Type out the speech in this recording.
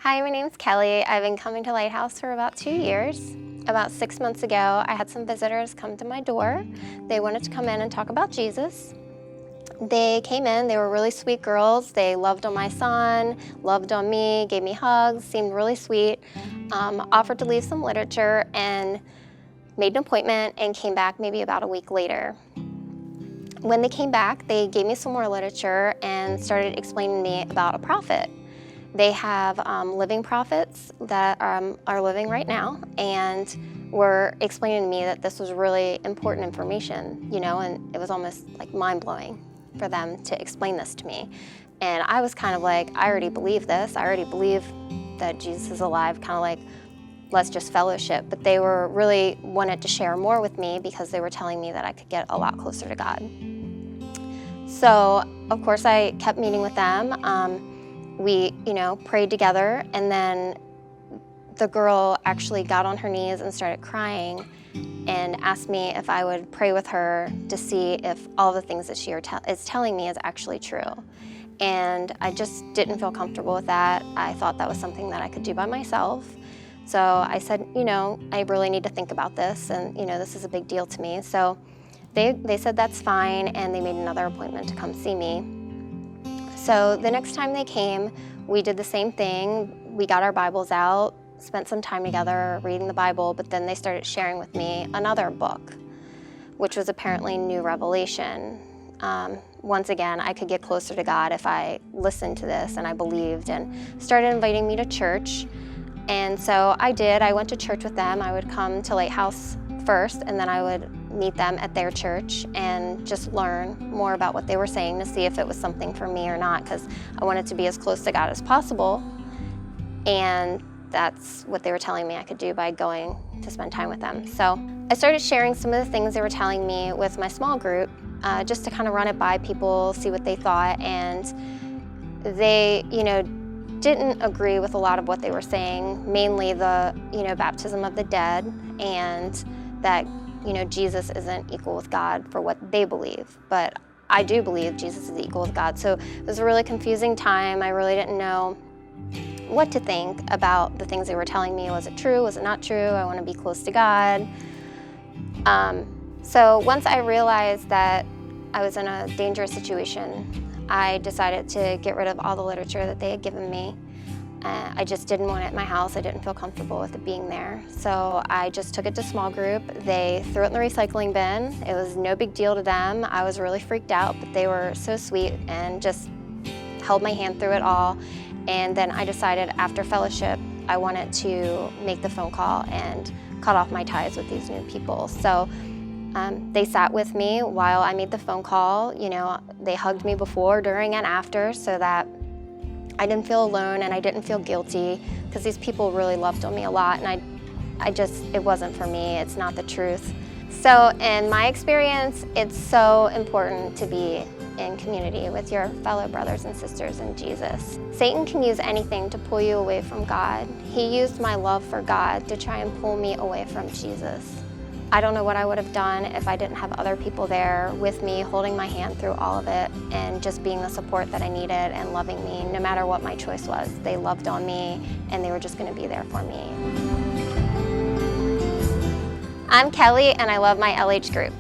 Hi, my name's Kelly. I've been coming to Lighthouse for about 2 years. About 6 months ago, I had some visitors come to my door. They wanted to come in and talk about Jesus. They came in, they were really sweet girls. They loved on my son, loved on me, gave me hugs, seemed really sweet, offered to leave some literature, and made an appointment and came back maybe about a week later. When they came back, they gave me some more literature and started explaining to me about a prophet. They have living prophets that are living right now, and were explaining to me that this was really important information, and it was almost like mind-blowing for them to explain this to me. And I was kind of like, I already believe this. I already believe that Jesus is alive, kind of like, let's just fellowship. But they were really wanted to share more with me because they were telling me that I could get a lot closer to God. So, of course, I kept meeting with them. We, prayed together, and then the girl actually got on her knees and started crying and asked me if I would pray with her to see if all the things that she is telling me is actually true. And I just didn't feel comfortable with that. I thought that was something that I could do by myself. So I said, I really need to think about this, and this is a big deal to me. So they said that's fine, and they made another appointment to come see me. So the next time they came, we did the same thing. We got our Bibles out, spent some time together reading the Bible, but then they started sharing with me another book, which was apparently New Revelation. Once again, I could get closer to God if I listened to this and I believed, and started inviting me to church. And so I did. I went to church with them. I would come to Lighthouse first, and then I would meet them at their church and just learn more about what they were saying to see if it was something for me or not, because I wanted to be as close to God as possible. And that's what they were telling me I could do by going to spend time with them. So I started sharing some of the things they were telling me with my small group, just to kind of run it by people, see what they thought. And they, didn't agree with a lot of what they were saying, mainly the, baptism of the dead, and that, Jesus isn't equal with God for what they believe. But I do believe Jesus is equal with God. So it was a really confusing time. I really didn't know what to think about the things they were telling me. Was it true? Was it not true? I want to be close to God. So once I realized that I was in a dangerous situation, I decided to get rid of all the literature that they had given me. I just didn't want it at my house. I didn't feel comfortable with it being there. So I just took it to small group. They threw it in the recycling bin. It was no big deal to them. I was really freaked out, but they were so sweet and just held my hand through it all. And then I decided after fellowship, I wanted to make the phone call and cut off my ties with these new people. So they sat with me while I made the phone call. They hugged me before, during, and after, so that I didn't feel alone and I didn't feel guilty, because these people really loved on me a lot, and it wasn't for me. It's not the truth. So in my experience, it's so important to be in community with your fellow brothers and sisters in Jesus. Satan can use anything to pull you away from God. He used my love for God to try and pull me away from Jesus. I don't know what I would have done if I didn't have other people there with me, holding my hand through all of it, and just being the support that I needed and loving me no matter what my choice was. They loved on me, and they were just going to be there for me. I'm Kelly, and I love my LH group.